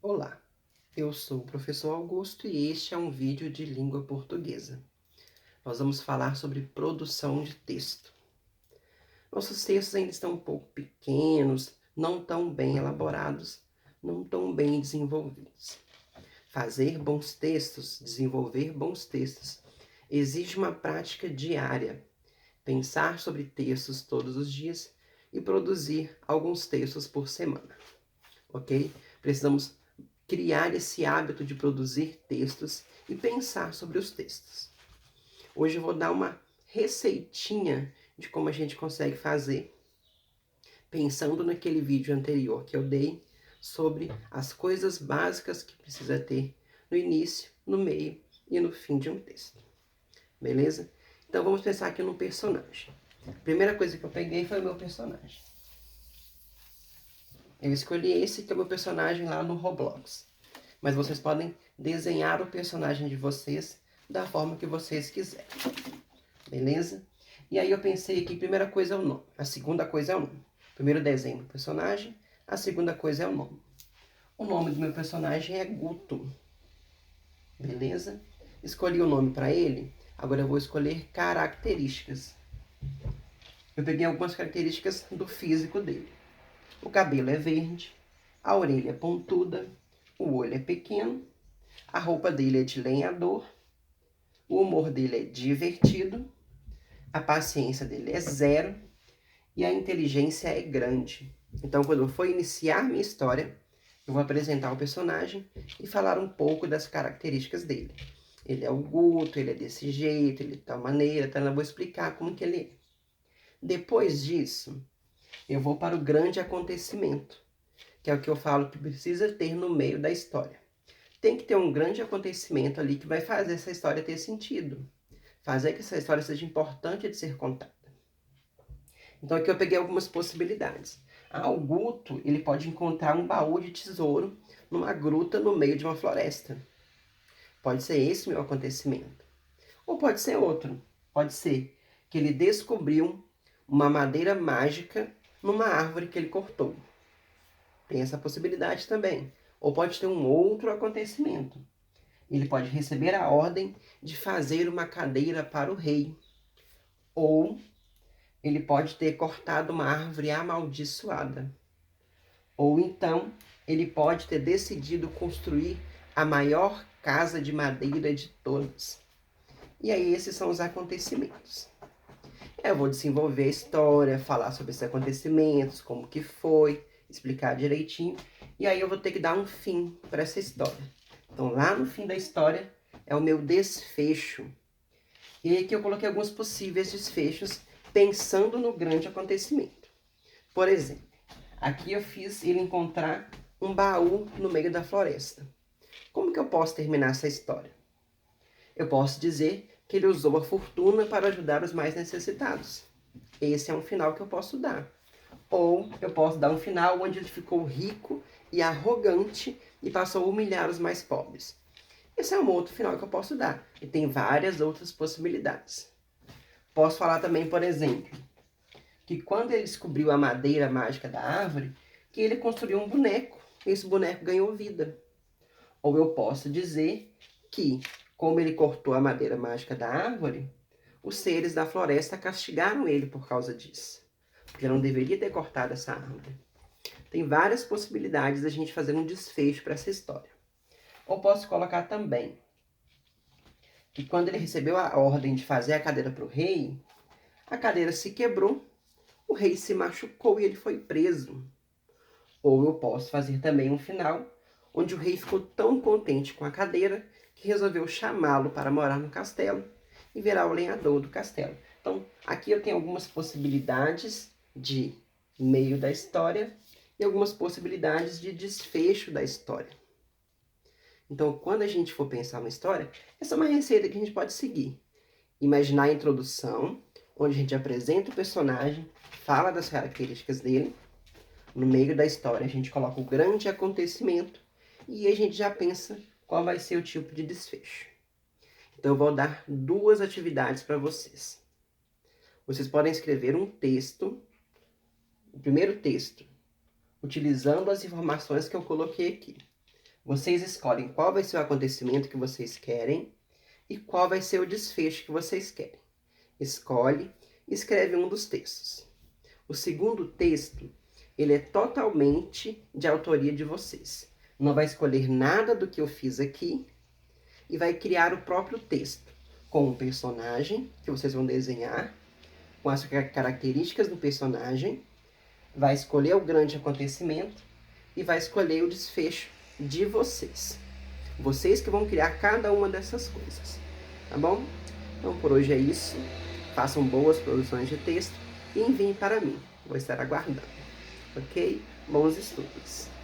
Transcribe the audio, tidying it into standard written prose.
Olá, eu sou o professor Augusto e este é um vídeo de língua portuguesa. Nós vamos falar sobre produção de texto. Nossos textos ainda estão um pouco pequenos, não tão bem elaborados, não tão bem desenvolvidos. Fazer bons textos, desenvolver bons textos, exige uma prática diária. Pensar sobre textos todos os dias e produzir alguns textos por semana, ok? Precisamos criar esse hábito de produzir textos e pensar sobre os textos. Hoje eu vou dar uma receitinha de como a gente consegue fazer, pensando naquele vídeo anterior que eu dei sobre as coisas básicas que precisa ter no início, no meio e no fim de um texto. Beleza? Então vamos pensar aqui no personagem. A primeira coisa que eu peguei foi o meu personagem. Eu escolhi esse que é o meu personagem lá no Roblox. Mas vocês podem desenhar o personagem de vocês da forma que vocês quiserem. Beleza? E aí eu pensei que a primeira coisa é o nome, a segunda coisa é o nome. Primeiro desenho do personagem, a segunda coisa é o nome. O nome do meu personagem é Guto. Beleza? Escolhi o nome para ele, agora eu vou escolher características. Eu peguei algumas características do físico dele. O cabelo é verde, a orelha é pontuda, o olho é pequeno, a roupa dele é de lenhador, o humor dele é divertido, a paciência dele é 0 e a inteligência é grande. Então, quando eu for iniciar minha história, eu vou apresentar o personagem e falar um pouco das características dele. Ele é o Guto, ele é desse jeito, ele é de tal maneira, então eu vou explicar como que ele é. Depois disso, eu vou para o grande acontecimento, que é o que eu falo que precisa ter no meio da história. Tem que ter um grande acontecimento ali que vai fazer essa história ter sentido. Fazer que essa história seja importante de ser contada. Então aqui eu peguei algumas possibilidades. O Guto, ele pode encontrar um baú de tesouro numa gruta no meio de uma floresta. Pode ser esse meu acontecimento. Ou pode ser outro. Pode ser que ele descobriu uma madeira mágica numa árvore que ele cortou. Tem essa possibilidade também. Ou pode ter um outro acontecimento. Ele pode receber a ordem de fazer uma cadeira para o rei. Ou ele pode ter cortado uma árvore amaldiçoada. Ou então, ele pode ter decidido construir a maior casa de madeira de todas. E aí, esses são os acontecimentos. Eu vou desenvolver a história, falar sobre esses acontecimentos, como que foi, explicar direitinho. E aí eu vou ter que dar um fim para essa história. Então, lá no fim da história, é o meu desfecho. E aí aqui eu coloquei alguns possíveis desfechos, pensando no grande acontecimento. Por exemplo, aqui eu fiz ele encontrar um baú no meio da floresta. Como que eu posso terminar essa história? Eu posso dizer que ele usou a fortuna para ajudar os mais necessitados. Esse é um final que eu posso dar. Ou eu posso dar um final onde ele ficou rico e arrogante e passou a humilhar os mais pobres. Esse é um outro final que eu posso dar. E tem várias outras possibilidades. Posso falar também, por exemplo, que quando ele descobriu a madeira mágica da árvore, que ele construiu um boneco. E esse boneco ganhou vida. Ou eu posso dizer que, como ele cortou a madeira mágica da árvore, os seres da floresta castigaram ele por causa disso. Porque não deveria ter cortado essa árvore. Tem várias possibilidades da gente fazer um desfecho para essa história. Ou posso colocar também que quando ele recebeu a ordem de fazer a cadeira para o rei, a cadeira se quebrou, o rei se machucou e ele foi preso. Ou eu posso fazer também um final onde o rei ficou tão contente com a cadeira que resolveu chamá-lo para morar no castelo e virar o lenhador do castelo. Então, aqui eu tenho algumas possibilidades de meio da história e algumas possibilidades de desfecho da história. Então, quando a gente for pensar uma história, essa é uma receita que a gente pode seguir. Imaginar a introdução, onde a gente apresenta o personagem, fala das características dele. No meio da história, a gente coloca o grande acontecimento e a gente já pensa qual vai ser o tipo de desfecho. Então, eu vou dar 2 atividades para vocês. Vocês podem escrever um texto, o primeiro texto, utilizando as informações que eu coloquei aqui. Vocês escolhem qual vai ser o acontecimento que vocês querem e qual vai ser o desfecho que vocês querem. Escolhe e escreve um dos textos. O segundo texto, ele é totalmente de autoria de vocês. Não vai escolher nada do que eu fiz aqui e vai criar o próprio texto, com o personagem que vocês vão desenhar, com as características do personagem, vai escolher o grande acontecimento e vai escolher o desfecho de vocês. Vocês que vão criar cada uma dessas coisas, tá bom? Então por hoje é isso. Façam boas produções de texto e enviem para mim. Vou estar aguardando, ok? Bons estudos!